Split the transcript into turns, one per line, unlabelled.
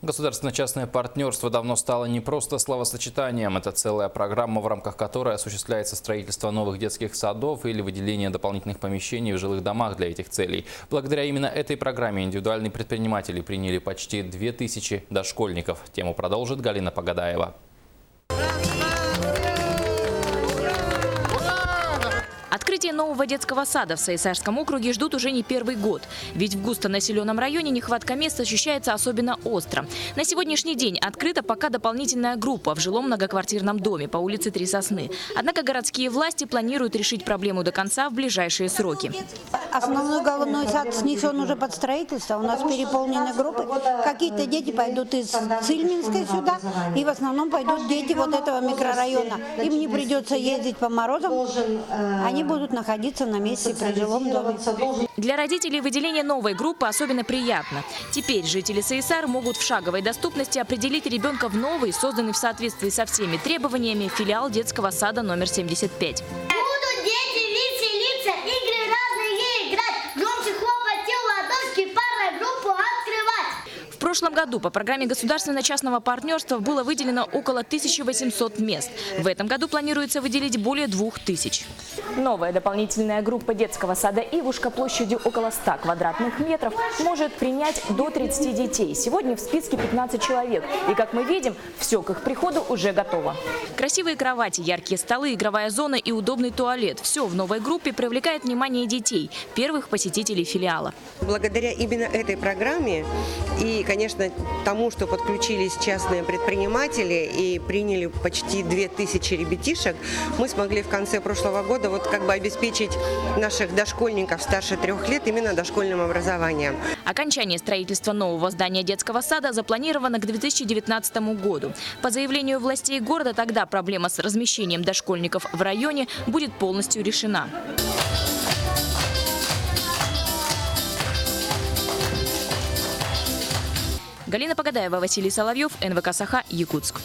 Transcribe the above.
Государственно-частное партнерство давно стало не просто словосочетанием. Это целая программа, в рамках которой осуществляется строительство новых детских садов или выделение дополнительных помещений в жилых домах для этих целей. Благодаря именно этой программе индивидуальные предприниматели приняли почти 2000 дошкольников. Тему продолжит Галина Погадаева.
Открытие нового детского сада в Саисарском округе ждут уже не первый год. Ведь в густонаселенном районе нехватка мест ощущается особенно остро. На сегодняшний день открыта пока дополнительная группа в жилом многоквартирном доме по улице Три Сосны. Однако городские власти планируют решить проблему до конца в ближайшие сроки.
Основной головной сад снесен уже под строительство. У нас переполнены группы. Какие-то дети пойдут из Цильминской сюда. И в основном пойдут дети вот этого микрорайона. Им не придется ездить по морозам. Они будут находиться на месте при жилом доме.
Для родителей выделение новой группы особенно приятно. Теперь жители Саисар могут в шаговой доступности определить ребенка в новый, созданный в соответствии со всеми требованиями, филиал детского сада номер 75.
Будут дети веселиться, игры разные играть, громче хлопать в ладошки, пара группу открывать.
В прошлом году по программе государственно-частного партнерства было выделено около 1800 мест. В этом году планируется выделить более 2000. Новая дополнительная группа детского сада «Ивушка» площадью около 100 квадратных метров может принять до 30 детей. Сегодня в списке 15 человек. И, как мы видим, все к их приходу уже готово. Красивые кровати, яркие столы, игровая зона и удобный туалет. Все в новой группе привлекает внимание детей, первых посетителей филиала.
Благодаря именно этой программе и, конечно, тому, что подключились частные предприниматели и приняли почти 2000 ребятишек, мы смогли в конце прошлого года обеспечить наших дошкольников старше 3 лет именно дошкольным образованием.
Окончание строительства нового здания детского сада запланировано к 2019 году. По заявлению властей города, тогда проблема с размещением дошкольников в районе будет полностью решена. Галина Погадаева, Василий Соловьев, НВК «Саха», Якутск.